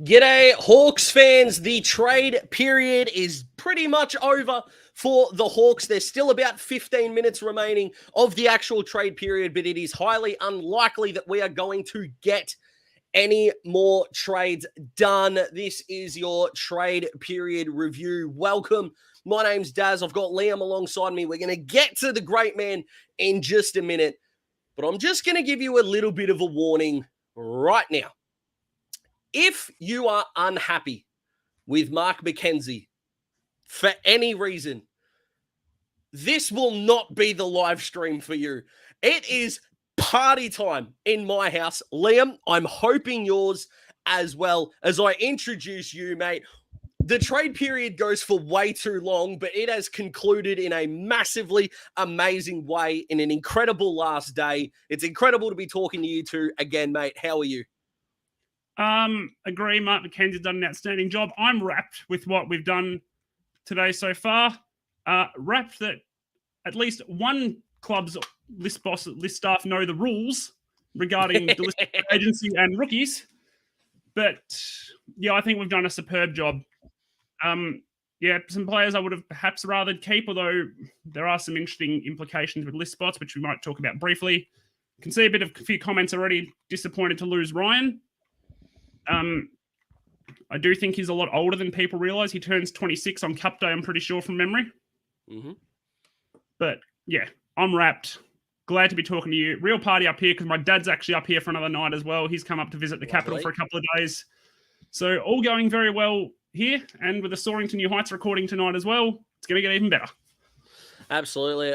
G'day, Hawks fans. The trade period is pretty much over for the Hawks. There's still about 15 minutes remaining of the actual trade period, but it is highly unlikely that we are going to get any more trades done. This is your trade period review. Welcome. My name's Daz. I've got Liam alongside me. We're going to get to the great man in just a minute, but I'm just going to give you a little bit of a warning right now. If you are unhappy with Mark McKenzie for any reason, this will not be the live stream for you. It is party time in my house. Liam, I'm hoping yours as well. As I introduce you, mate, the trade period goes for way too long, but it has concluded in a massively amazing way in an incredible last day. It's incredible to be talking to you two again, mate. How are you? Agree. Mark McKenzie's done an outstanding job. I'm wrapped with what we've done today so far. Wrapped that at least one club's list staff know the rules regarding the list agency and rookies. But yeah, I think we've done a superb job. Some players I would have perhaps rather keep, although there are some interesting implications with list spots, which we might talk about briefly. Can see a few comments already. Disappointed to lose Ryan. I do think he's a lot older than people realise. He turns 26 on Cup Day, I'm pretty sure, from memory. Mm-hmm. But, yeah, I'm wrapped. Glad to be talking to you. Real party up here because my dad's actually up here for another night as well. He's come up to visit the capital for a couple of days. So all going very well here. And with the Soaring to New Heights recording tonight as well, it's going to get even better. Absolutely.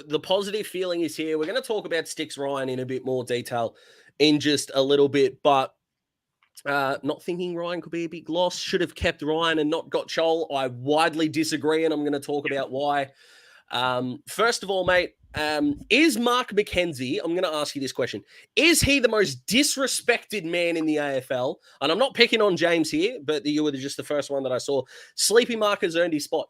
The positive feeling is here. We're going to talk about Sticks Ryan in a bit more detail in just a little bit, but not thinking Ryan could be a big loss. Should have kept Ryan and not got Chol. I widely disagree, and I'm going to talk about why. First of all, mate, is Mark McKenzie, I'm going to ask you this question, is he the most disrespected man in the AFL? And I'm not picking on James here, but you were just the first one that I saw. Sleepy Mark has earned his spot.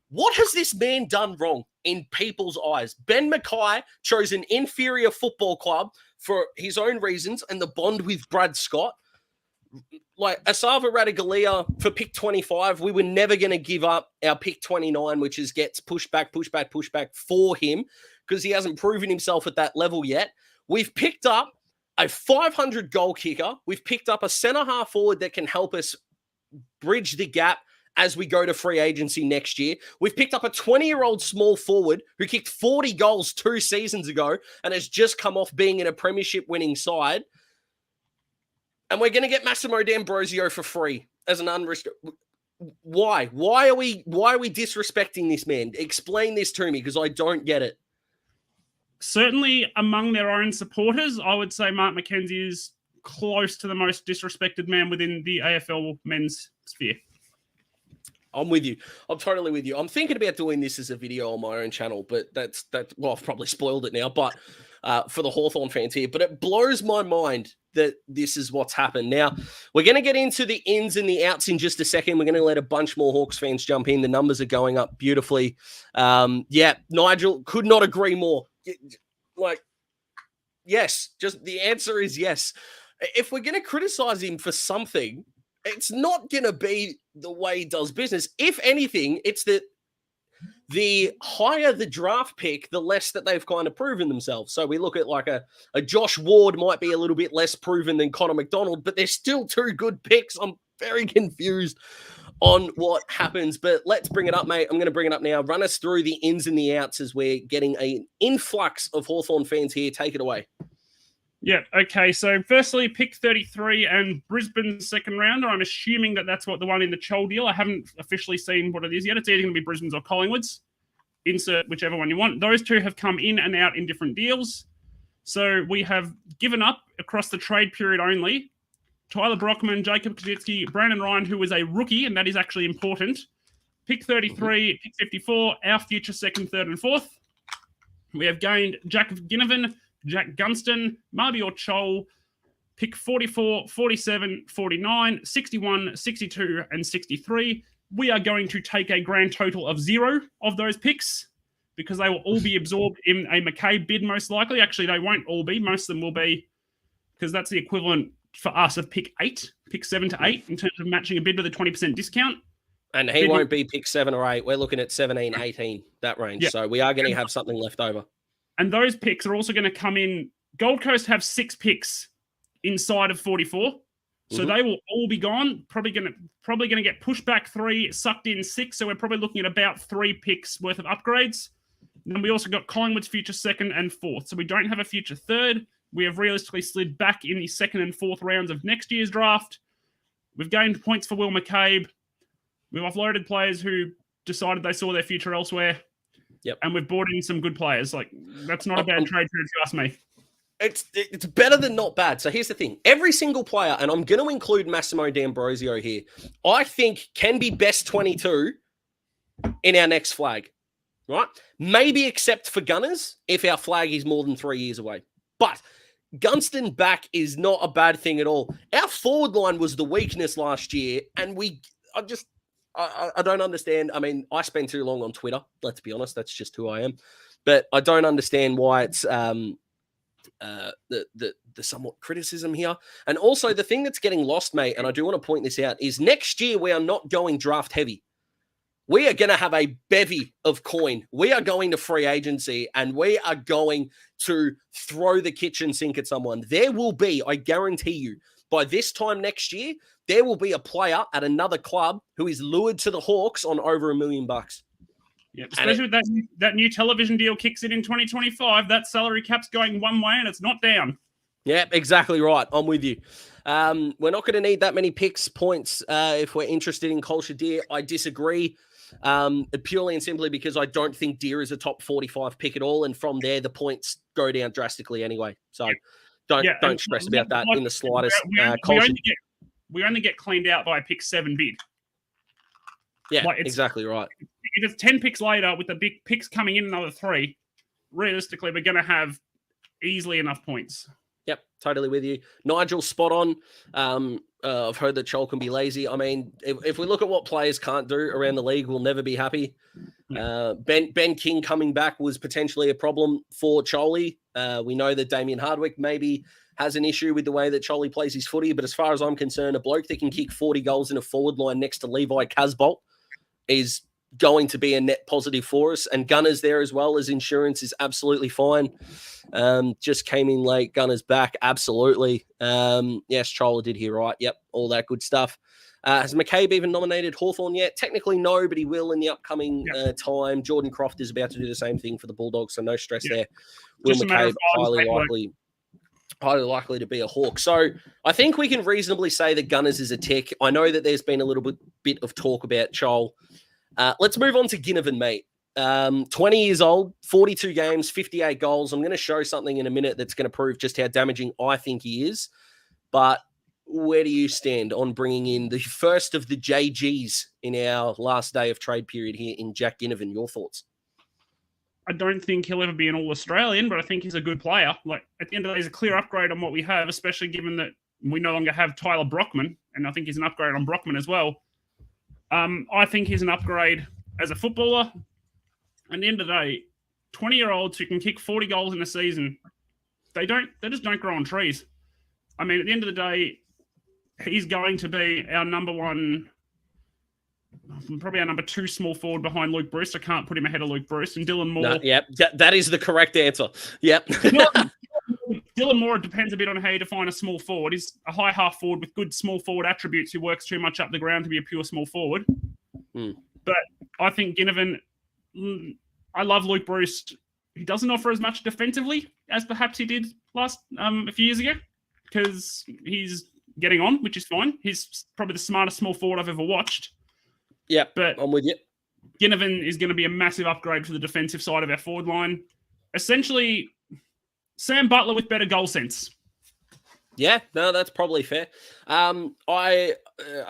What has this man done wrong in people's eyes? Ben Mackay chose an inferior football club for his own reasons and the bond with Brad Scott. Like Asava Radigalia for pick 25, we were never going to give up our pick 29, which gets pushed back for him because he hasn't proven himself at that level yet. We've picked up a 500 goal kicker. We've picked up a centre half forward that can help us bridge the gap as we go to free agency next year. We've picked up a 20-year-old small forward who kicked 40 goals 2 seasons ago and has just come off being in a premiership winning side. And we're going to get Massimo D'Ambrosio for free as an unrestricted. Why? Why are we disrespecting this man? Explain this to me because I don't get it. Certainly among their own supporters, I would say Mark McKenzie is close to the most disrespected man within the AFL men's sphere. I'm with you. I'm totally with you. I'm thinking about doing this as a video on my own channel, but well, I've probably spoiled it now, but for the Hawthorn fans here, but it blows my mind that this is what's happened. Now, we're going to get into the ins and the outs in just a second. We're going to let a bunch more Hawks fans jump in. The numbers are going up beautifully. Nigel, could not agree more. Yes, just the answer is yes. If we're going to criticize him for something, it's not going to be the way he does business. If anything, it's that the higher the draft pick, the less that they've kind of proven themselves. So we look at like a Josh Ward might be a little bit less proven than Connor McDonald, but they're still 2 good picks. I'm very confused on what happens, but let's bring it up, mate. I'm going to bring it up now. Run us through the ins and the outs as we're getting an influx of Hawthorn fans here. Take it away. Yeah, okay. So firstly, pick 33 and Brisbane's second rounder. I'm assuming that that's what the one in the Chol deal. I haven't officially seen what it is yet. It's either going to be Brisbane's or Collingwood's. Insert whichever one you want. Those two have come in and out in different deals. So we have given up across the trade period only Tyler Brockman, Jacob Kajitsky, Brandon Ryan, who was a rookie, and that is actually important. Pick 33, pick 54, our future second, third, and fourth. We have gained Jack Ginnivan, Jack Gunston, Mabior Chol, pick 44, 47, 49, 61, 62, and 63. We are going to take a grand total of 0 of those picks because they will all be absorbed in a McKay bid most likely. Actually, they won't all be. Most of them will be because that's the equivalent for us of pick 7 to 8 in terms of matching a bid with a 20% discount. And he won't be pick 7 or 8. We're looking at 17, 18, that range. Yep. So we are going to have something left over. And those picks are also going to come in. Gold Coast have 6 picks inside of 44. So they will all be gone. Probably going to get pushed back 3, sucked in 6. So we're probably looking at about 3 picks worth of upgrades. And then we also got Collingwood's future 2nd and 4th. So we don't have a future 3rd. We have realistically slid back in the 2nd and 4th rounds of next year's draft. We've gained points for Will McCabe. We've offloaded players who decided they saw their future elsewhere. Yep. And we've brought in some good players. Like, that's not a bad trade if you ask me. It's better than not bad. So here's the thing. Every single player, and I'm going to include Massimo D'Ambrosio here, I think can be best 22 in our next flag, right? Maybe except for Gunners if our flag is more than 3 years away. But Gunston back is not a bad thing at all. Our forward line was the weakness last year, and I don't understand. I mean, I spend too long on Twitter. Let's be honest. That's just who I am. But I don't understand why it's the somewhat criticism here. And also the thing that's getting lost, mate, and I do want to point this out, is next year we are not going draft heavy. We are going to have a bevy of coin. We are going to free agency and we are going to throw the kitchen sink at someone. There will be, I guarantee you, by this time next year, there will be a player at another club who is lured to the Hawks on over $1 million. Yeah, especially with that new television deal kicks in 2025. That salary cap's going one way and it's not down. Yeah, exactly right. I'm with you. We're not going to need that many points if we're interested in Culture Deer. I disagree. Purely and simply because I don't think Deer is a top 45 pick at all. And from there, the points go down drastically anyway. So don't stress about that in the slightest. We only get cleaned out by pick 7 bid. Yeah, exactly right. If it's 10 picks later with the big picks coming in another 3, realistically, we're going to have easily enough points. Yep, totally with you. Nigel, spot on. I've heard that Chol can be lazy. I mean, if we look at what players can't do around the league, we'll never be happy. Ben King coming back was potentially a problem for Choli. We know that Damien Hardwick maybe has an issue with the way that Choli plays his footy, but as far as I'm concerned, a bloke that can kick 40 goals in a forward line next to Levi Casbolt is going to be a net positive for us. And Gunners there as well as insurance is absolutely fine. Just came in late. Gunners back. Absolutely. Yes, Chol did hear right. Yep. All that good stuff. Has McCabe even nominated Hawthorn yet? Technically, no, but he will in the upcoming time. Jordan Croft is about to do the same thing for the Bulldogs, so no stress there. Will McCabe highly likely to be a Hawk. So I think we can reasonably say that Gunners is a tick. I know that there's been a little bit of talk about Chol. Let's move on to Ginnivan, mate. 20 years old, 42 games, 58 goals. I'm going to show something in a minute that's going to prove just how damaging I think he is. But where do you stand on bringing in the first of the JGs in our last day of trade period here in Jack Ginnivan? Your thoughts? I don't think he'll ever be an All-Australian, but I think he's a good player. Like, at the end of the day, he's a clear upgrade on what we have, especially given that we no longer have Tyler Brockman, and I think he's an upgrade on Brockman as well. I think he's an upgrade as a footballer. At the end of the day, 20-year-olds who can kick 40 goals in a season, they just don't grow on trees. I mean, at the end of the day, he's going to be our number 1, probably our number 2 small forward behind Luke Bruce. I can't put him ahead of Luke Bruce. And Dylan Moore. That is the correct answer. Yep. Dylan Moore depends a bit on how you define a small forward. He's a high half forward with good small forward attributes who works too much up the ground to be a pure small forward. But I think Ginnivan, I love Luke Bruce. He doesn't offer as much defensively as perhaps he did a few years ago because he's getting on, which is fine. He's probably the smartest small forward I've ever watched. Yeah, but I'm with you. Ginnivan is going to be a massive upgrade for the defensive side of our forward line. Essentially, Sam Butler with better goal sense. Yeah, no, that's probably fair. I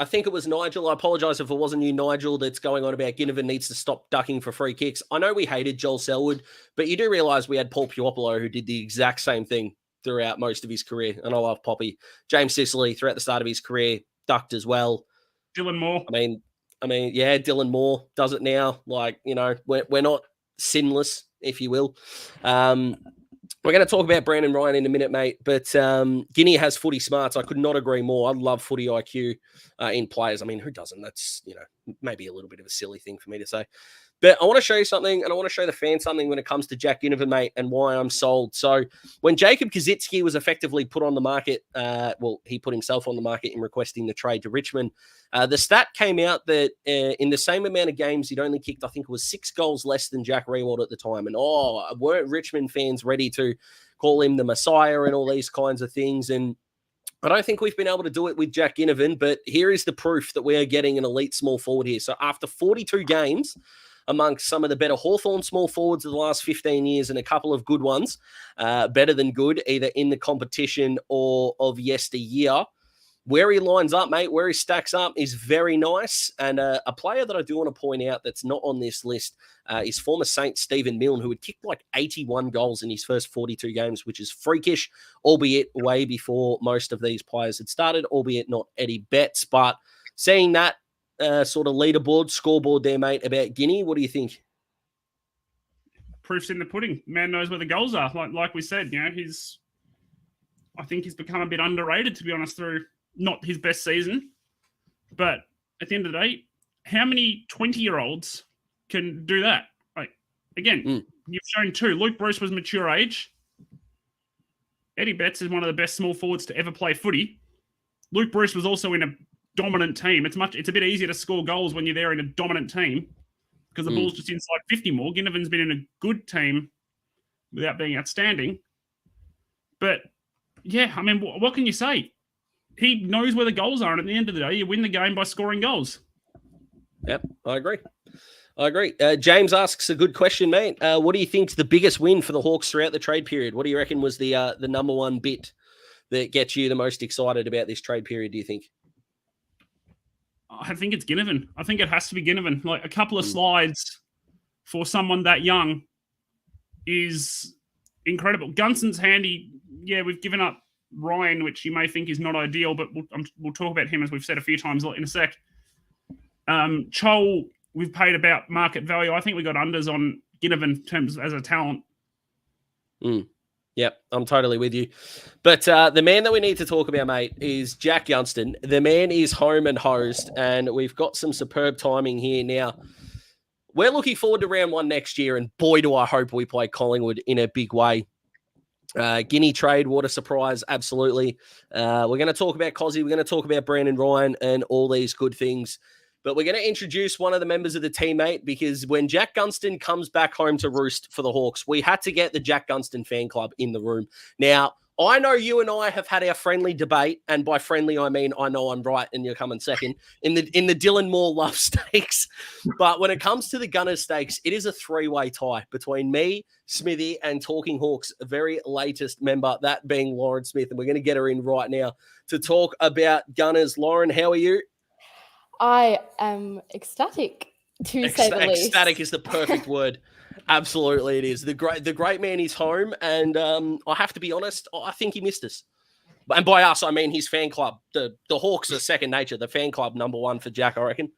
think it was Nigel. I apologise if it wasn't you, Nigel, that's going on about Ginnivan needs to stop ducking for free kicks. I know we hated Joel Selwood, but you do realise we had Paul Puopolo who did the exact same thing throughout most of his career. And I love Poppy. James Sicily, throughout the start of his career, ducked as well. Dylan Moore. I mean, yeah, Dylan Moore does it now. Like, you know, we're not sinless, if you will. We're going to talk about Brandon Ryan in a minute, mate. But Guinea has footy smarts. I could not agree more. I love footy IQ in players. I mean, who doesn't? That's, maybe a little bit of a silly thing for me to say. But I want to show you something, and I want to show the fans something when it comes to Jack Ginnivan, mate, and why I'm sold. So when Jacob Kazitsky was effectively put on the market, he put himself on the market in requesting the trade to Richmond, the stat came out that in the same amount of games, he'd only kicked, I think it was 6 goals less than Jack Rewald at the time. And, weren't Richmond fans ready to call him the Messiah and all these kinds of things? And I don't think we've been able to do it with Jack Ginnivan, but here is the proof that we are getting an elite small forward here. So after 42 games, amongst some of the better Hawthorn small forwards of the last 15 years and a couple of good ones, better than good, either in the competition or of yesteryear. Where he lines up, mate, where he stacks up is very nice. And a player that I do want to point out that's not on this list is former Saint Stephen Milne, who had kicked like 81 goals in his first 42 games, which is freakish, albeit way before most of these players had started, albeit not Eddie Betts. But seeing that sort of leaderboard, scoreboard there, mate, about Guinea, what do you think? Proof's in the pudding. Man knows where the goals are. Like we said, I think he's become a bit underrated, to be honest, through not his best season. But at the end of the day, how many 20-year-olds can do that? You've shown 2. Luke Bruce was mature age. Eddie Betts is one of the best small forwards to ever play footy. Luke Bruce was also in a dominant team. It's a bit easier to score goals when you're there in a dominant team because the ball's just inside 50 more. Ginnivan's been in a good team without being outstanding. But, yeah, I mean, what can you say? He knows where the goals are, and at the end of the day, you win the game by scoring goals. Yep, I agree. James asks a good question, mate. What do you think's the biggest win for the Hawks throughout the trade period? What do you reckon was the number one bit that gets you the most excited about this trade period, do you think? I think it's Ginnivan. I think it has to be Ginnivan. Like, a couple of slides for someone that young is incredible. Gunston's handy. Yeah, we've given up Ryan, which you may think is not ideal, but we'll talk about him, as we've said a few times, in a sec. Chol, we've paid about market value. I think we got unders on Ginnivan in terms as a talent. Yep, I'm totally with you. But the man that we need to talk about, mate, is Jack Gunston. The man is home and hosed, and we've got some superb timing here now. We're looking forward to round 1 next year, and boy, do I hope we play Collingwood in a big way. Guinea trade, what a surprise, absolutely. We're going to talk about Cozzy, we're going to talk about Brandon Ryan and all these good things. But we're going to introduce one of the members of the team, mate, because when Jack Gunston comes back home to roost for the Hawks, we had to get the Jack Gunston fan club in the room. Now, I know you and I have had our friendly debate, and by friendly, I mean I know I'm right and you're coming second, in the Dylan Moore Love Stakes. But when it comes to the Gunners Stakes, it is a 3-way tie between me, Smithy, and Talking Hawks' very latest member, that being Lauren Smith. And we're going to get her in right now to talk about Gunners. Lauren, how are you? I am ecstatic, to say the least. Ecstatic is the perfect word. Absolutely, it is. The great man is home, and I have to be honest, I think he missed us. And by us, I mean his fan club. The Hawks are second nature. The fan club number 1 for Jack, I reckon.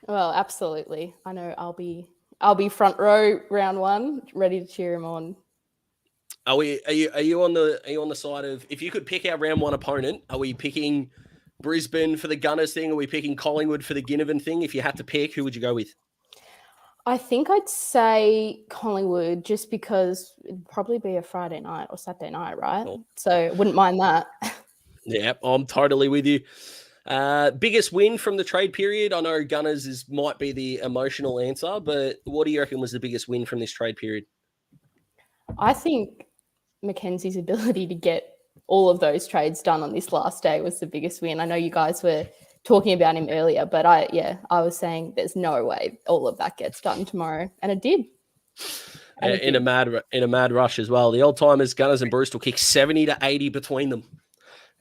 Well, absolutely. I know I'll be front row round 1, ready to cheer him on. Are you on the side of, if you could pick our round 1 opponent, are we picking Brisbane for the Gunners thing? Are we picking Collingwood for the Ginnivan thing? If you had to pick, who would you go with? I think I'd say Collingwood, just because it'd probably be a Friday night or Saturday night, right? Oh. So wouldn't mind that. Yeah, I'm totally with you. Biggest win from the trade period? I know Gunners might be the emotional answer, but what do you reckon was the biggest win from this trade period? I think McKenzie's ability to get all of those trades done on this last day was the biggest win. I know you guys were talking about him earlier, but I was saying there's no way all of that gets done tomorrow, and it did. In a mad rush as well. The old timers, Gunners and Brewster, will kick 70 to 80 between them.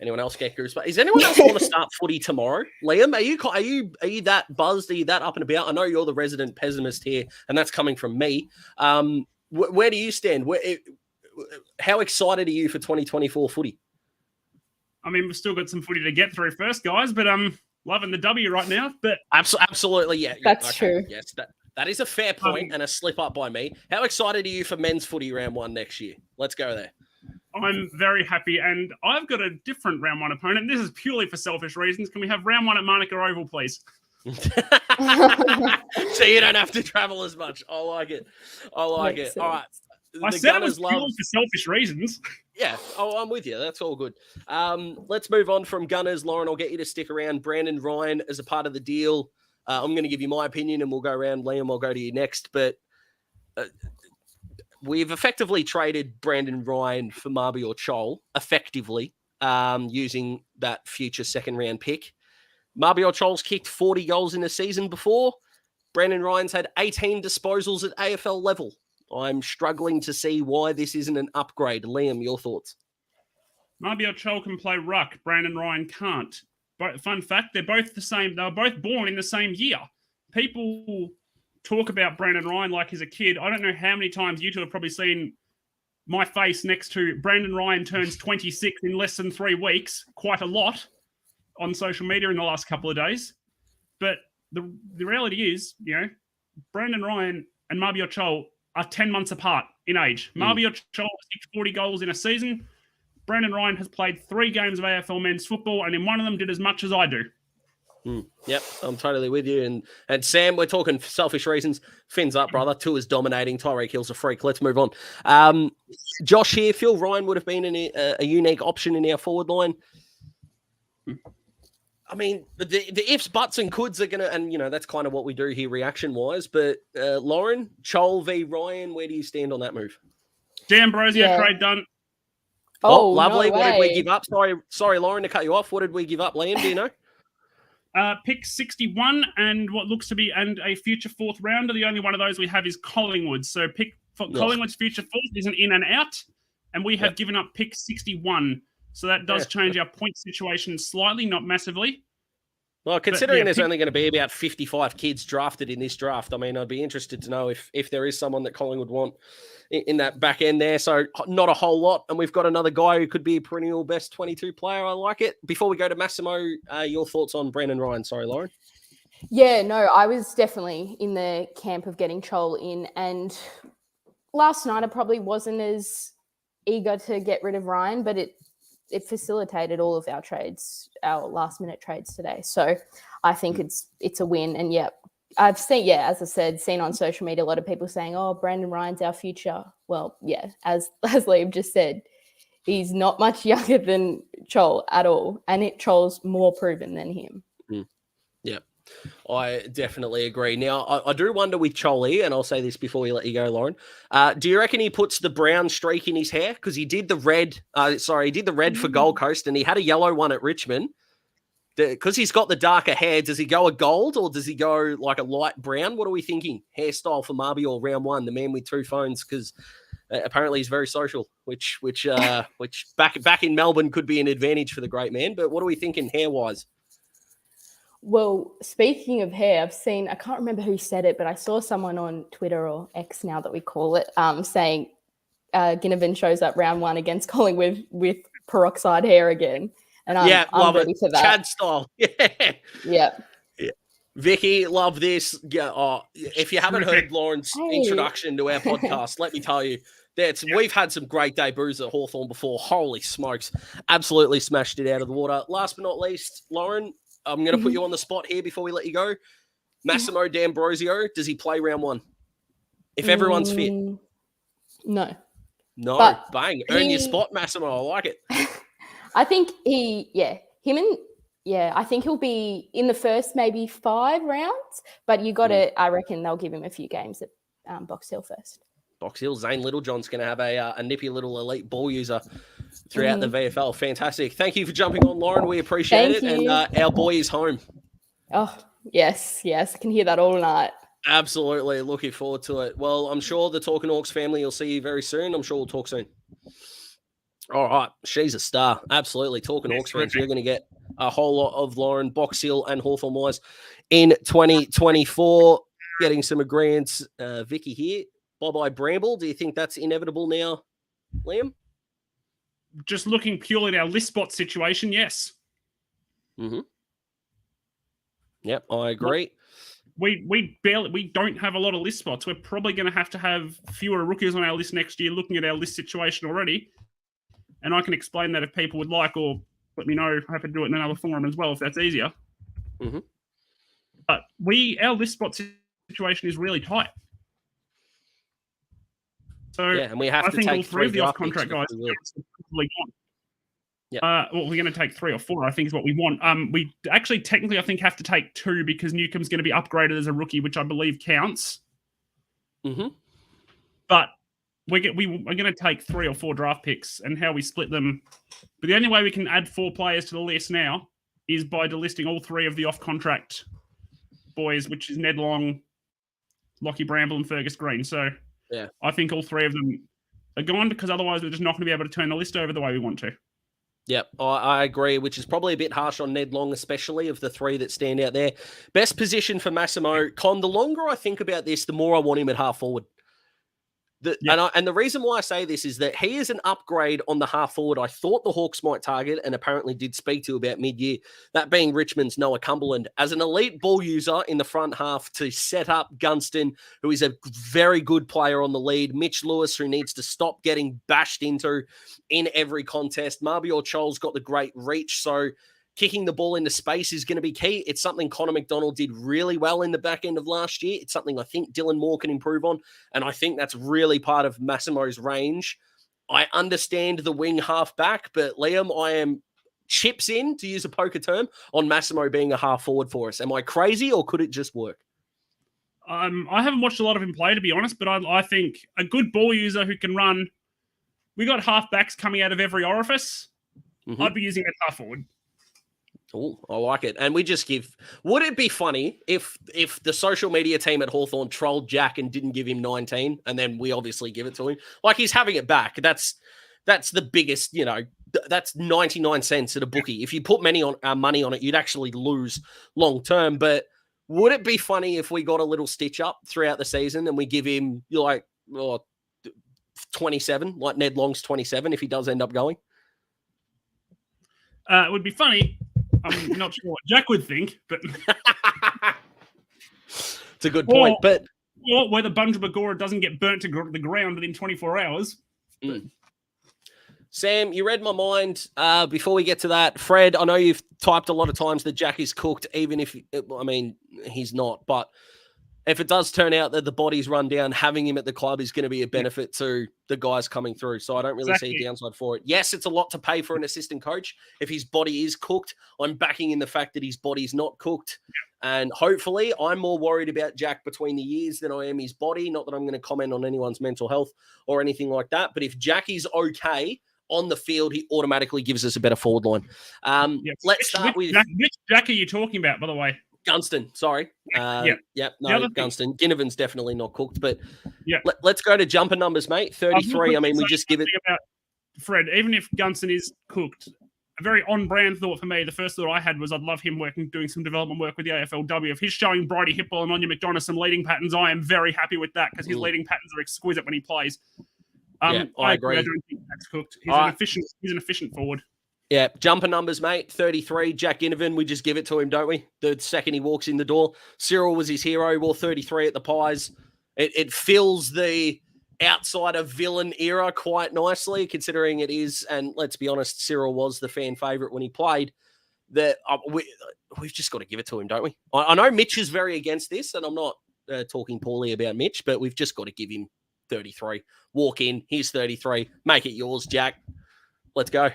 Anyone else get goosebumps? Is anyone else want to start footy tomorrow? Liam, are you that buzzed? Are you that up and about? I know you're the resident pessimist here, and that's coming from me. Where do you stand? How excited are you for 2024 footy? I mean, we've still got some footy to get through first, guys, but I'm loving the W right now. But absolutely, yeah. That's true. Yes, That is a fair point and a slip up by me. How excited are you for men's footy round 1 next year? Let's go there. I'm very happy, and I've got a different round 1 opponent. This is purely for selfish reasons. Can we have round 1 at Monica Oval, please? So you don't have to travel as much. I like it. All right. I said it was purely for selfish reasons. Yeah. Oh, I'm with you. That's all good. Let's move on from Gunners. Lauren, I'll get you to stick around. Brandon Ryan as a part of the deal. I'm going to give you my opinion and we'll go around. Liam, I'll go to you next. But we've effectively traded Brandon Ryan for Mabior Chol, effectively, using that future second round pick. Mabior Chol's kicked 40 goals in a season before. Brandon Ryan's had 18 disposals at AFL level. I'm struggling to see why this isn't an upgrade. Liam, your thoughts? Mabior Chol can play ruck. Brandon Ryan can't. But fun fact, they're both the same. They were both born in the same year. People talk about Brandon Ryan like he's a kid. I don't know how many times you two have probably seen my face next to Brandon Ryan turns 26 in less than 3 weeks. Quite a lot on social media in the last couple of days. But the reality is, Brandon Ryan and Mabior Chol are 10 months apart in age. Mabior Chol has kicked 40 goals in a season. Brandon Ryan has played 3 games of AFL men's football, and in one of them did as much as I do. Yep, I'm totally with you. And Sam, we're talking selfish reasons. Fins up, brother. 2 is dominating. Tyreek Hill's a freak. Let's move on. Josh here. Phil Ryan would have been a unique option in our forward line. I mean, the ifs, buts, and coulds are going to, and, that's kind of what we do here reaction-wise. But Lauren, Chol v. Ryan, where do you stand on that move? D'Ambrosio trade done. Oh, lovely. No what did we give up? Sorry, Lauren, to cut you off. What did we give up, Liam? Do you know? Pick 61 and what looks to be a future 4th rounder. The only one of those we have is Collingwood. So pick for Collingwood's future 4th is an in and out, and we have given up pick 61. So that does change our point situation slightly, not massively. Well, considering there's only going to be about 55 kids drafted in this draft, I mean, I'd be interested to know if there is someone that Collingwood want in that back end there. So not a whole lot. And we've got another guy who could be a perennial best 22 player. I like it. Before we go to Massimo, your thoughts on Brandon Ryan? Sorry, Lauren. Yeah, no, I was definitely in the camp of getting Chol in. And last night I probably wasn't as eager to get rid of Ryan, but it facilitated all of our trades, our last-minute trades today. So I think it's a win. And, I've seen, as I said, seen on social media a lot of people saying, oh, Brandon Ryan's our future. Well, as Liam just said, he's not much younger than Chol at all. And Chol's more proven than him. Yep. I definitely agree. Now, I do wonder with Choli, and I'll say this before we let you go, Lauren. Do you reckon he puts the brown streak in his hair? Because he did the red. He did the red for Gold Coast, and he had a yellow one at Richmond. Because he's got the darker hair, does he go a gold or does he go like a light brown? What are we thinking? Hairstyle for Mabior round 1, the man with 2 phones, because apparently he's very social, which back in Melbourne could be an advantage for the great man. But what are we thinking hair-wise? Well, speaking of hair, I've seen, I can't remember who said it, but I saw someone on Twitter, or X now that we call it, saying Ginnivan shows up round 1 against Collingwood with peroxide hair again. And I'm ready for that. Chad style. Yeah. Vicky, love this. Yeah. If you haven't heard Lauren's introduction to our podcast, let me tell you, we've had some great debuts at Hawthorn before. Holy smokes. Absolutely smashed it out of the water. Last but not least, Lauren, I'm going to put you on the spot here before we let you go. Massimo D'Ambrosio, does he play round 1? If everyone's fit. No. No, bang. Earn your spot, Massimo. I like it. I think I think he'll be in the first maybe 5 rounds, but you got to, I reckon they'll give him a few games at Box Hill first. Box Hill, Zane Littlejohn's going to have a nippy little elite ball user throughout the VFL. Fantastic. Thank you for jumping on, Lauren. We appreciate it. And our boy is home. Oh, yes. I can hear that all night. Absolutely. Looking forward to it. Well, I'm sure the Talking Hawks family will see you very soon. I'm sure we'll talk soon. All right. She's a star. Absolutely. Talking Hawks fans, you're going to get a whole lot of Lauren, Box Hill and Hawthorn Wise in 2024. Getting some agreements. Vicky here. Bye-bye Bramble. Do you think that's inevitable now, Liam? Just looking purely at our list spot situation, yes. Yep, I agree. we don't have a lot of list spots. We're probably going to have fewer rookies on our list next year, looking at our list situation already. And I can explain that if people would like, or let me know. I have to do it in another forum as well if that's easier. Mm-hmm. But our list spot situation is really tight. So yeah, and we have to think take all three of the off-contract guys are probably gone. Yeah. Well, we're going to take 3 or 4, I think is what we want. We actually technically, I think, have to take 2 because Newcomb's going to be upgraded as a rookie, which I believe counts. Mm-hmm. But we're going to take 3 or 4 draft picks, and how we split them. But the only way we can add 4 players to the list now is by delisting all 3 of the off-contract boys, which is Ned Long, Lockie Bramble, and Fergus Green. So yeah, I think all 3 of them are gone because otherwise we're just not going to be able to turn the list over the way we want to. Yep, I agree, which is probably a bit harsh on Ned Long, especially of the 3 that stand out there. Best position for Massimo. Con, the longer I think about this, the more I want him at half forward. And the reason why I say this is that he is an upgrade on the half forward I thought the Hawks might target and apparently did speak to about mid-year, that being Richmond's Noah Cumberland. As an elite ball user in the front half to set up Gunston, who is a very good player on the lead, Mitch Lewis, who needs to stop getting bashed into in every contest. Mabior Chol's got the great reach, so kicking the ball into space is going to be key. It's something Connor McDonald did really well in the back end of last year. It's something I think Dylan Moore can improve on, and I think that's really part of Massimo's range. I understand the wing half back, but Liam, I am chips in, to use a poker term, on Massimo being a half forward for us. Am I crazy, or could it just work? I haven't watched a lot of him play, to be honest, but I think a good ball user who can run. We got half backs coming out of every orifice. Mm-hmm. I'd be using it half forward. Oh, I like it. And we just give... Would it be funny if the social media team at Hawthorn trolled Jack and didn't give him 19, and then we obviously give it to him? Like, he's having it back. That's the biggest, that's 99 cents at a bookie. If you put money on it, you'd actually lose long term. But would it be funny if we got a little stitch up throughout the season and we give him, 27, like Ned Long's 27, if he does end up going? It would be funny. I'm not sure what Jack would think, but it's a good point. But whether Bunjabagora doesn't get burnt to the ground within 24 hours. Mm. Sam, you read my mind. Before we get to that, Fred, I know you've typed a lot of times that Jack is cooked, even if, he's not. But if it does turn out that the body's run down, having him at the club is going to be a benefit to the guys coming through. So I don't really see a downside for it. Yes, it's a lot to pay for an assistant coach. If his body is cooked, I'm backing in the fact that his body's not cooked. And hopefully I'm more worried about Jack between the years than I am his body. Not that I'm going to comment on anyone's mental health or anything like that. But if Jack is okay on the field, he automatically gives us a better forward line. Let's start with... Which Jack are you talking about, by the way? Gunston, sorry. Gunston. Ginnivan's definitely not cooked, but let's go to jumper numbers, mate. 33. We just give it... About Fred, even if Gunston is cooked, a very on-brand thought for me, the first thought I had was I'd love him doing some development work with the AFLW. If he's showing Bridie Hipwell and Anya McDonough some leading patterns, I am very happy with that because his leading patterns are exquisite when he plays. I agree. I don't think that's cooked. He's an efficient forward. Yeah, jumper numbers, mate. 33, Jack Ginnivan, we just give it to him, don't we? The second he walks in the door. Cyril was his hero, wore 33 at the Pies. It fills the outsider villain era quite nicely, considering it is, and let's be honest, Cyril was the fan favourite when he played. We've just got to give it to him, don't we? I know Mitch is very against this, and I'm not talking poorly about Mitch, but we've just got to give him 33. Walk in, here's 33. Make it yours, Jack. Let's go.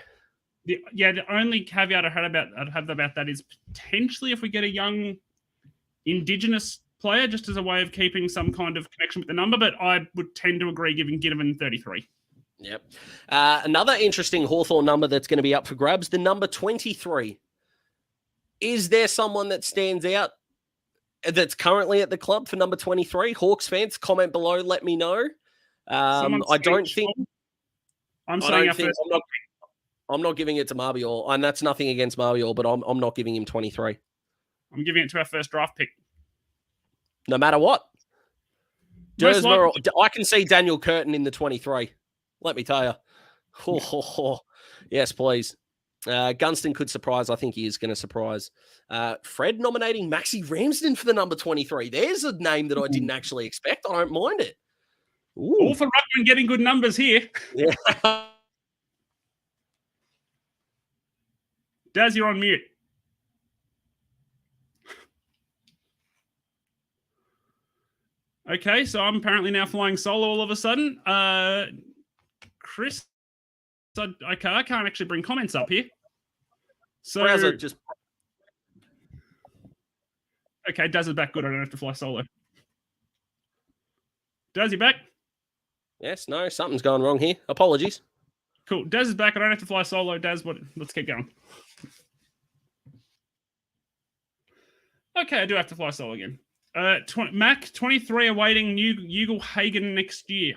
The only caveat I'd have about that is potentially if we get a young Indigenous player, just as a way of keeping some kind of connection with the number, but I would tend to agree giving Ginnivan 33. Yep. Another interesting Hawthorn number that's going to be up for grabs, the number 23. Is there someone that stands out that's currently at the club for number 23? Hawks fans, comment below, let me know. I don't think... I'm not giving it to Mabior, and that's nothing against Mabior, but I'm not giving him 23. I'm giving it to our first draft pick. No matter what. I can see Daniel Curtin in the 23. Let me tell you. Yes, please. Gunston could surprise. I think he is going to surprise. Fred nominating Maxi Ramsden for the number 23. There's a name that I didn't actually expect. I don't mind it. Ooh. All for Ruckman getting good numbers here. Yeah. Daz, you're on mute. Okay, so I'm apparently now flying solo all of a sudden. Chris, I can't actually bring comments up here. So Browser just... Okay, Daz is back. Good. I don't have to fly solo. Daz, you back? Yes, no, something's going wrong here. Apologies. Cool. Daz is back. I don't have to fly solo. Daz, let's get going. Okay, I do have to fly solo again. Mac, 23 awaiting Ugle Hagen next year.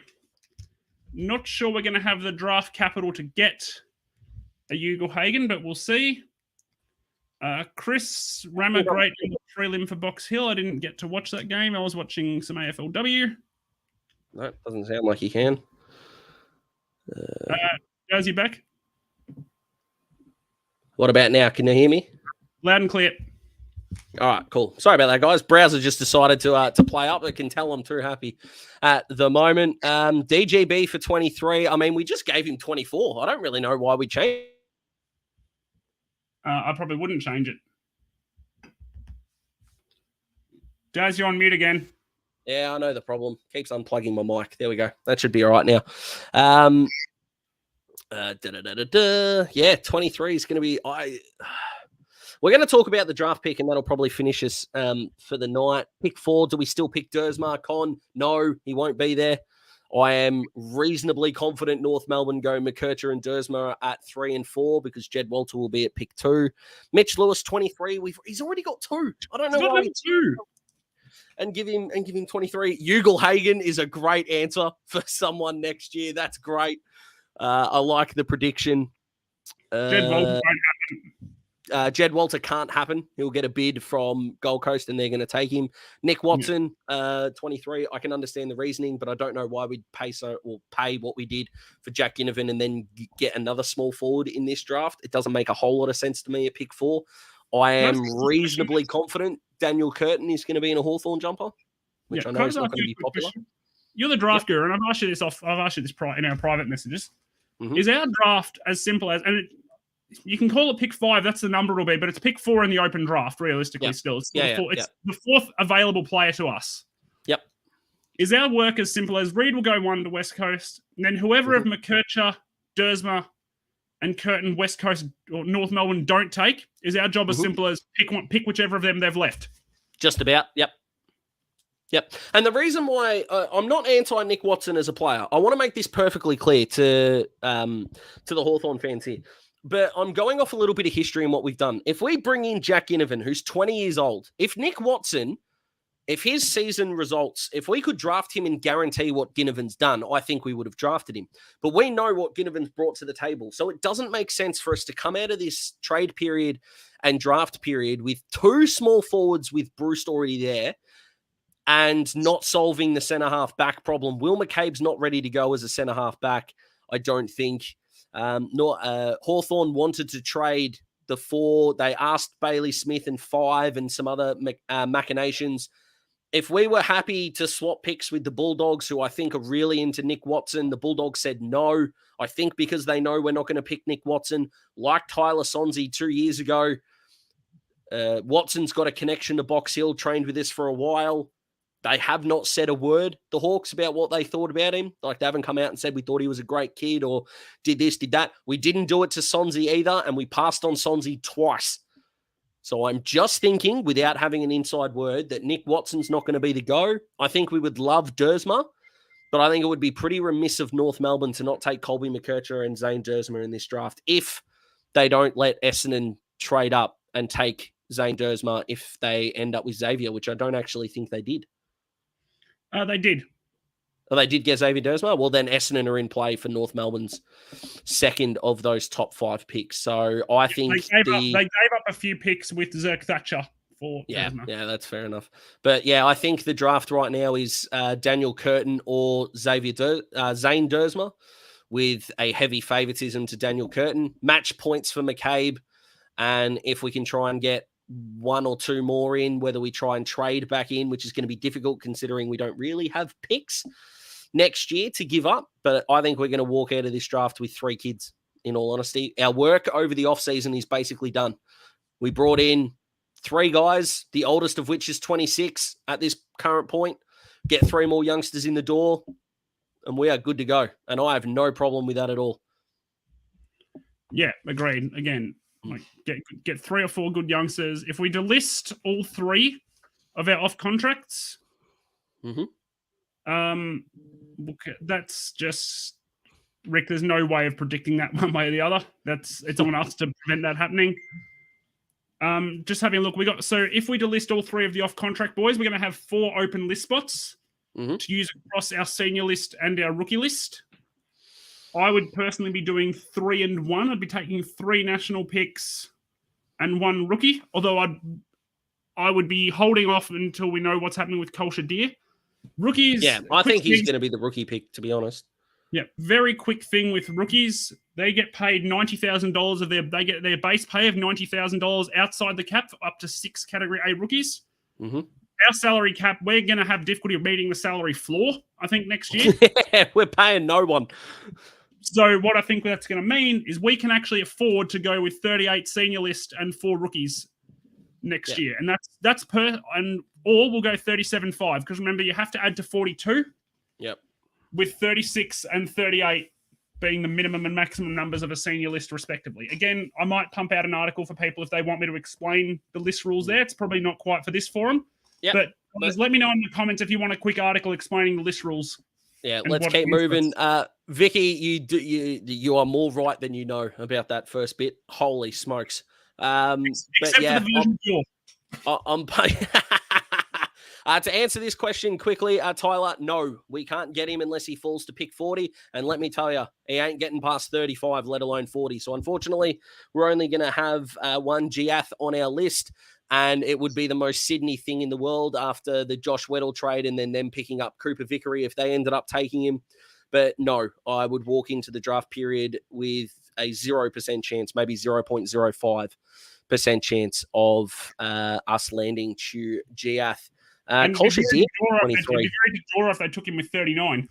Not sure we're going to have the draft capital to get a Ugle Hagen, but we'll see. Chris Rammer, great prelim for Box Hill. I didn't get to watch that game. I was watching some AFLW. No, it doesn't sound like he can. Daz, you back? What about now? Can you hear me? Loud and clear. All right, cool. Sorry about that, guys. Browser just decided to play up. I can tell I'm too happy at the moment. DGB for 23. I mean, we just gave him 24. I don't really know why we changed. I probably wouldn't change it. Daz, you're on mute again. Yeah, I know the problem. Keeps unplugging my mic. There we go. That should be all right now. Yeah, 23 is going to be... We're going to talk about the draft pick, and that'll probably finish us for the night. Pick 4, do we still pick Dersmar Con? No, he won't be there. I am reasonably confident North Melbourne go McKercher and Dersmar at 3 and 4 because Jed Walter will be at pick 2. Mitch Lewis, 23. He's already got 2. I don't know why. 2. And give him 23. Ugle Hagen is a great answer for someone next year. That's great. I like the prediction. Jed Walter won't happen. Jed Walter can't happen. He'll get a bid from Gold Coast and they're going to take him. Nick Watson, 23. I can understand the reasoning, but I don't know why we'd pay what we did for Jack Ginnivan and then get another small forward in this draft. It doesn't make a whole lot of sense to me at pick 4. I am reasonably confident Daniel Curtin is going to be in a Hawthorn jumper, which I know is not going to be popular. You're the draft guru, and I've asked you this in our private messages. Mm-hmm. Is our draft as simple as, you can call it pick 5, that's the number it'll be, but it's pick 4 in the open draft, realistically, still. It's the 4th available player to us. Yep. Is our work as simple as Reed will go 1 to West Coast, and then whoever of McKercher, Dersmar, and Curtin, West Coast or North Melbourne don't take? Is our job as simple as pick whichever of them they've left? Just about, yep. Yep. And the reason why I'm not anti-Nick Watson as a player, I want to make this perfectly clear to the Hawthorn fans here. But I'm going off a little bit of history and what we've done. If we bring in Jack Ginnivan, who's 20 years old, if Nick Watson, if his season results, if we could draft him and guarantee what Ginnivan's done, I think we would have drafted him. But we know what Ginnivan's brought to the table. So it doesn't make sense for us to come out of this trade period and draft period with 2 small forwards with Bruce already there and not solving the centre-half back problem. Will McCabe's not ready to go as a centre-half back, I don't think. Hawthorn wanted to trade the 4. They asked Bailey Smith and 5 and some other machinations. If we were happy to swap picks with the Bulldogs, who I think are really into Nick Watson, the Bulldogs said no. I think because they know we're not going to pick Nick Watson. Like Tyler Sonsie 2 years ago, Watson's got a connection to Box Hill, trained with us for a while. They have not said a word, the Hawks, about what they thought about him. Like, they haven't come out and said we thought he was a great kid or did this, did that. We didn't do it to Sonsie either, and we passed on Sonsie twice. So I'm just thinking, without having an inside word, that Nick Watson's not going to be the go. I think we would love Dersmar, but I think it would be pretty remiss of North Melbourne to not take Colby McKercher and Zane Dersmar in this draft if they don't let Essendon trade up and take Zane Dersmar if they end up with Xavier, which I don't actually think they did. They did. Oh, they did get Xavier Dersmar? Well, then Essendon are in play for North Melbourne's second of those top 5 picks. So I think they gave up a few picks with Zerk Thatcher for Dersmar. Yeah, that's fair enough. But yeah, I think the draft right now is Daniel Curtin or Zane Dersmar. with a heavy favoritism to Daniel Curtin. Match points for McCabe. And if we can try and get one or two more in, whether we try and trade back in, which is going to be difficult considering we don't really have picks next year to give up. But I think we're going to walk out of this draft with 3 kids, in all honesty. Our work over the offseason is basically done. We brought in 3 guys, the oldest of which is 26 at this current point. Get 3 more youngsters in the door, and we are good to go. And I have no problem with that at all. Yeah, agreed. Again, like get 3 or 4 good youngsters. If we delist all 3 of our off contracts, that's just Rick. There's no way of predicting that one way or the other. It's on us to prevent that happening. Just having a look, so if we delist all 3 of the off contract boys, we're going to have 4 open list spots to use across our senior list and our rookie list. I would personally be doing 3 and 1. I'd be taking 3 national picks and 1 rookie. Although I would be holding off until we know what's happening with Chol. Rookies. Yeah, I think he's going to be the rookie pick, to be honest. Yeah, very quick thing with rookies. They get paid $90,000 they get their base pay of $90,000 outside the cap for up to 6 Category A rookies. Our salary cap, we're going to have difficulty of meeting the salary floor, I think, next year. Yeah, we're paying no one. So what I think that's going to mean is we can actually afford to go with 38 senior list and 4 rookies next year. And that's or we'll go 37.5, because remember, you have to add to 42. Yep. With 36 and 38 being the minimum and maximum numbers of a senior list, respectively. Again, I might pump out an article for people if they want me to explain the list rules there. It's probably not quite for this forum. Yep. But let me know in the comments if you want a quick article explaining the list rules. Yeah, let's keep moving. Vicky, you are more right than you know about that first bit. Holy smokes. Except for the version 4. I'm paying... to answer this question quickly, Tyler, no, we can't get him unless he falls to pick 40. And let me tell you, he ain't getting past 35, let alone 40. So unfortunately, we're only going to have 1 Giath on our list. And it would be the most Sydney thing in the world after the Josh Weddle trade and then them picking up Cooper Vickery if they ended up taking him. But no, I would walk into the draft period with a 0% chance, maybe 0.05% chance of us landing to Giath. Chol did 23. It'd be very Dora if they took him with 39.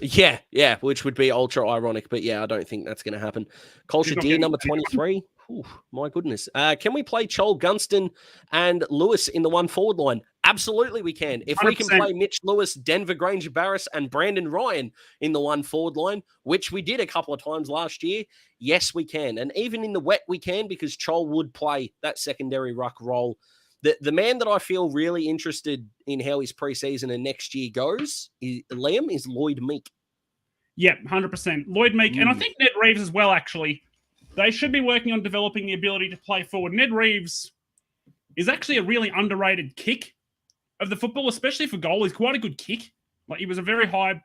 Yeah, which would be ultra ironic, but yeah, I don't think that's going to happen. Chol Shadir, number 23. Ooh, my goodness. Can we play Chol, Gunston, and Lewis in the 1 forward line? Absolutely, we can. If 100%. We can play Mitch Lewis, Denver Granger Barris, and Brandon Ryan in the 1 forward line, which we did a couple of times last year, yes, we can. And even in the wet, we can, because Chol would play that secondary ruck role. The man that I feel really interested in how his preseason and next year goes, Liam, is Lloyd Meek. Yeah, 100%. Lloyd Meek. And I think Ned Reeves as well, actually. They should be working on developing the ability to play forward. Ned Reeves is actually a really underrated kick of the football, especially for goal. He's quite a good kick. Like, he was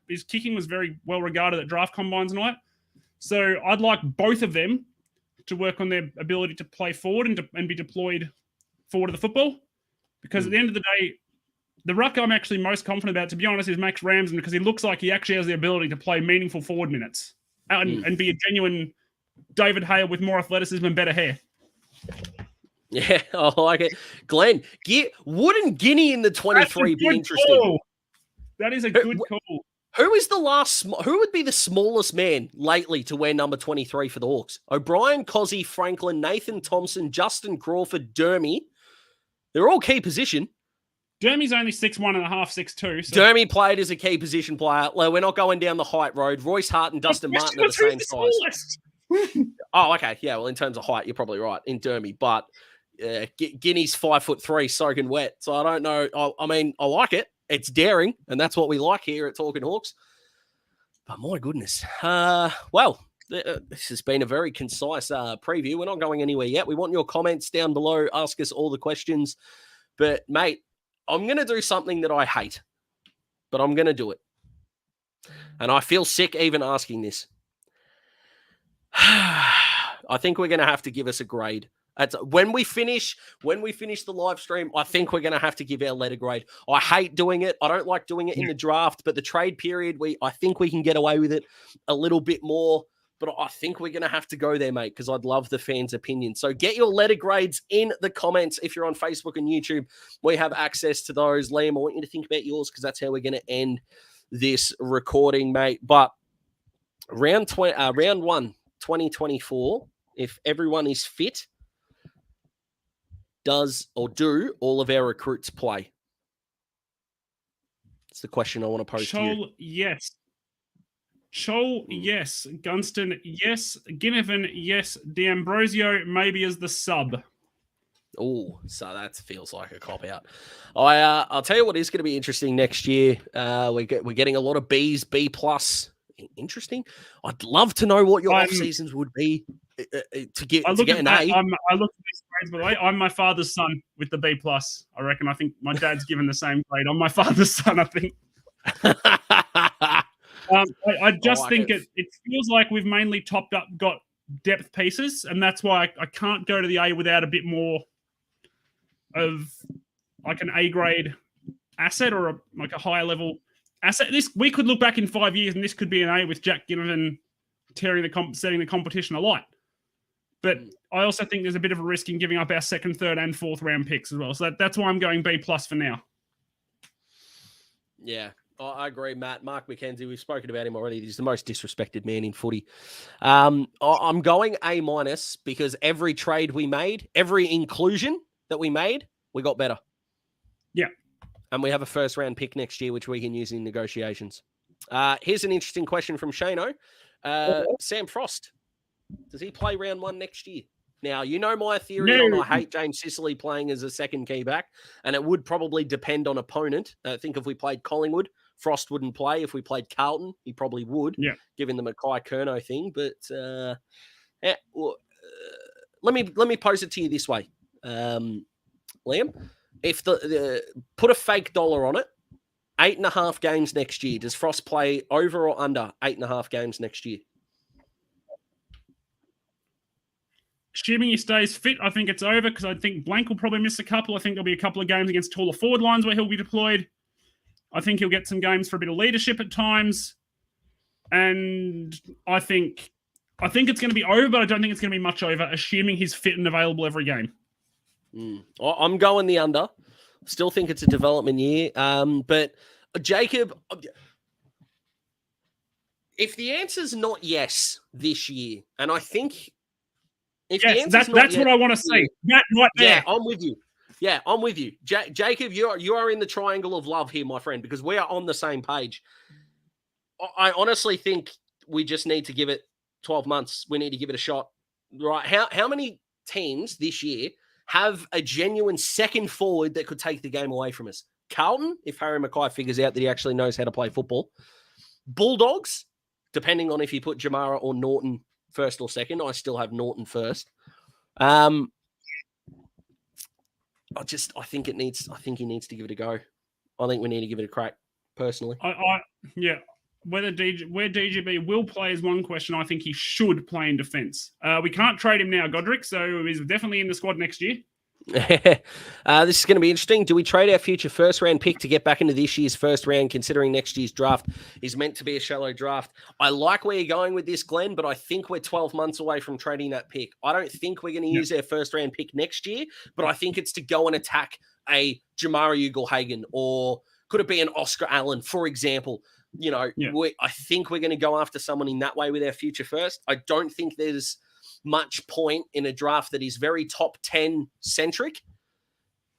his kicking was very well regarded at draft combines and all that. So I'd like both of them to work on their ability to play forward and be deployed forward of the football, because at the end of the day, the ruck I'm actually most confident about, to be honest, is Max Ramsden, because he looks like he actually has the ability to play meaningful forward minutes and be a genuine David Hale with more athleticism and better hair. Yeah, I like it. Glenn, wouldn't Guinea in the 23 be interesting? Call. That is a good call. Who would be the smallest man lately to wear number 23 for the Hawks? O'Brien, Cozzy, Franklin, Nathan Thompson, Justin Crawford, Dermy. They're all key position. Dermy's only 6'1.5", 6'2". So. Dermy played as a key position player. We're not going down the height road. Royce Hart and Dustin Martin are the same size. Oh, okay. Yeah, well, in terms of height, you're probably right in Dermy. But Guinea's 5'3", soaking wet. So I don't know. I mean, I like it. It's daring, and that's what we like here at Talking Hawks. But my goodness. This has been a very concise preview. We're not going anywhere yet. We want your comments down below. Ask us all the questions. But, mate, I'm going to do something that I hate, but I'm going to do it. And I feel sick even asking this. I think we're going to have to give us a grade When we finish the live stream, I think we're going to have to give our letter grade. I hate doing it. I don't like doing it in the draft, but the trade period, I think we can get away with it a little bit more. But I think we're going to have to go there, mate, because I'd love the fans' opinion. So get your letter grades in the comments. If you're on Facebook and YouTube, we have access to those. Liam, I want you to think about yours because that's how we're going to end this recording, mate. But round 1, 2024, if everyone is fit, do all of our recruits play? It's the question I want to pose to you. Chol, yes. Chol, yes. Gunston, yes. Ginnivan, yes. D'Ambrosio, maybe as the sub. Oh, so that feels like a cop-out. I'll tell you what is going to be interesting next year. We're getting a lot of Bs, B+. Interesting. I'd love to know what your off-seasons would be to get an A. I look at these grades, by the way. I'm my father's son with the B+. I reckon. I think my dad's given the same grade. I'm my father's son, I think. I just think it feels like we've mainly got depth pieces, and that's why I can't go to the A without a bit more of like an A grade asset or a higher level asset. We could look back in 5 years and this could be an A with Jack Ginnivan setting the competition alight. But I also think there's a bit of a risk in giving up our second, third, and fourth round picks as well. So that's why I'm going B+ for now. Yeah. I agree, Matt. Mark McKenzie, we've spoken about him already. He's the most disrespected man in footy. I'm going A- because every trade we made, every inclusion that we made, we got better. Yeah. And we have a first-round pick next year, which we can use in negotiations. Here's an interesting question from Shano. Sam Frost, does he play round 1 next year? Now, you know my theory on I hate James Sicily playing as a second key back, and it would probably depend on opponent. I think if we played Collingwood, Frost wouldn't play. If we played Carlton, he probably would, given the Mackay-Curnow thing. But let me pose it to you this way, Liam. If put a fake dollar on it, 8.5 games next year, does Frost play over or under 8.5 games next year? Assuming he stays fit, I think it's over because I think Blank will probably miss a couple. I think there'll be a couple of games against taller forward lines where he'll be deployed. I think he'll get some games for a bit of leadership at times. And I think it's going to be over, but I don't think it's going to be much over, assuming he's fit and available every game. I'm going the under. Still think it's a development year. But Jacob, if the answer's not yes this year, and I think that's what I want to see. That right there. Yeah, I'm with you. Yeah, I'm with you. Jacob, you are in the triangle of love here, my friend, because we are on the same page. I honestly think we just need to give it 12 months. We need to give it a shot. Right? How many teams this year have a genuine second forward that could take the game away from us? Carlton, if Harry Mackay figures out that he actually knows how to play football. Bulldogs, depending on if you put Jamara or Norton first or second. I still have Norton first. I think he needs to give it a go. I think we need to give it a crack, personally. Where DGB will play is one question. I think he should play in defence. We can't trade him now, Godric, so he's definitely in the squad next year. This is going to be interesting. Do we trade our future first-round pick to get back into this year's first round, considering next year's draft is meant to be a shallow draft? I like where you're going with this, Glenn, but I think we're 12 months away from trading that pick. I don't think we're going to use our first-round pick next year, but I think it's to go and attack a Jamara Ugle-Hagan, or could it be an Oscar Allen, for example? I think we're going to go after someone in that way with our future first. I don't think there's much point in a draft that is very top 10 centric.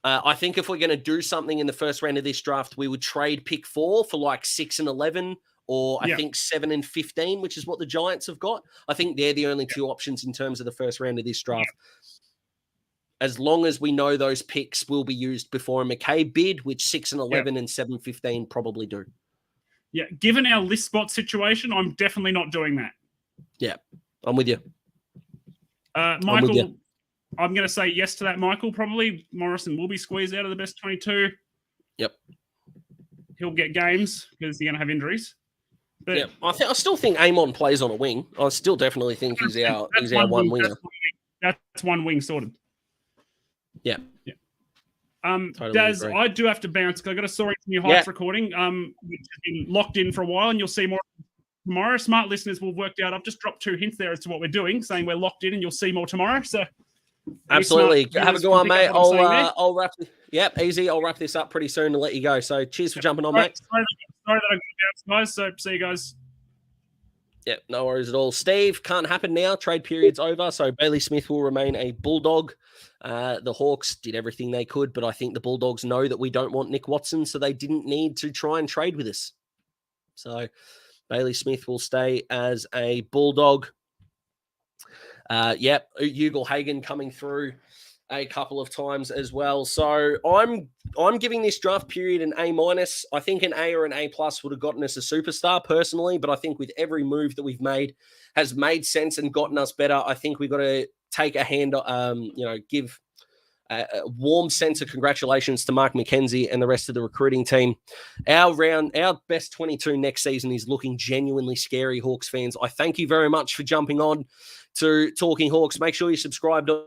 I think if we're going to do something in the first round of this draft, we would trade pick 4 for like 6 and 11, or I think 7 and 15, which is what the Giants have got. I think they're the only two options in terms of the first round of this draft. As long as we know those picks will be used before a Mackay bid, which 6 and 11 and 7 15 probably do. Yeah, given our list spot situation, I'm definitely not doing that. Yeah, I'm with you. Michael, I'm going to say yes to that, Michael. Probably Morrison will be squeezed out of the best 22. Yep. He'll get games because he's going to have injuries. But I still think Amon plays on a wing. I still definitely think he's our one winger. That's one wing sorted. Yeah. Totally Daz, agree. I do have to bounce because I got a Soaring to New Heights recording, which has been locked in for a while, and you'll see more tomorrow. Smart listeners will have worked out. I've just dropped 2 hints there as to what we're doing, saying we're locked in, and you'll see more tomorrow. So, absolutely, have a good one, mate. I'll wrap. Yep, easy. I'll wrap this up pretty soon and let you go. So, cheers for jumping on, mate. Sorry that I got to bounce, guys. So, see you guys. Yep, no worries at all. Steve, can't happen now. Trade period's over, so Bailey Smith will remain a Bulldog. The Hawks did everything they could, but I think the Bulldogs know that we don't want Nick Watson, so they didn't need to try and trade with us. So Bailey Smith will stay as a Bulldog. Yep, Ugle-Hagan coming through a couple of times as well. So I'm giving this draft period an A-. I think an A or an A+ would have gotten us a superstar personally, but I think with every move that we've made has made sense and gotten us better. I think we've got to take a hand, give a warm sense of congratulations to Mark McKenzie and the rest of the recruiting team. Our best 22 next season is looking genuinely scary, Hawks fans. I thank you very much for jumping on to Talking Hawks. Make sure you subscribe to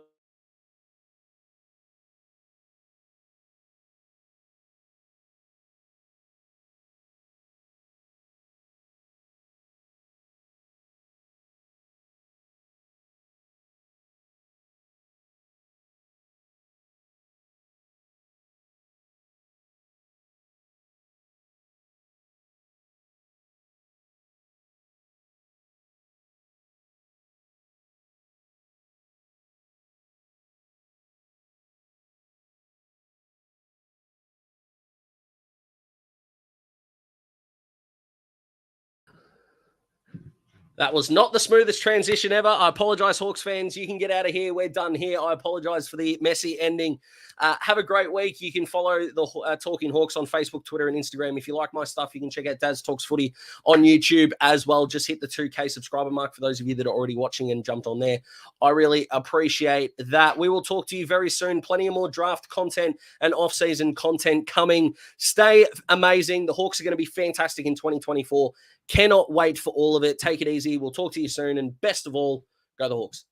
That was not the smoothest transition ever. I apologize, Hawks fans. You can get out of here. We're done here. I apologize for the messy ending. Have a great week. You can follow the Talking Hawks on Facebook, Twitter, and Instagram. If you like my stuff, you can check out Daz Talks Footy on YouTube as well. Just hit the 2K subscriber mark for those of you that are already watching and jumped on there. I really appreciate that. We will talk to you very soon. Plenty of more draft content and off-season content coming. Stay amazing. The Hawks are going to be fantastic in 2024. Cannot wait for all of it. Take it easy. We'll talk to you soon. And best of all, go the Hawks.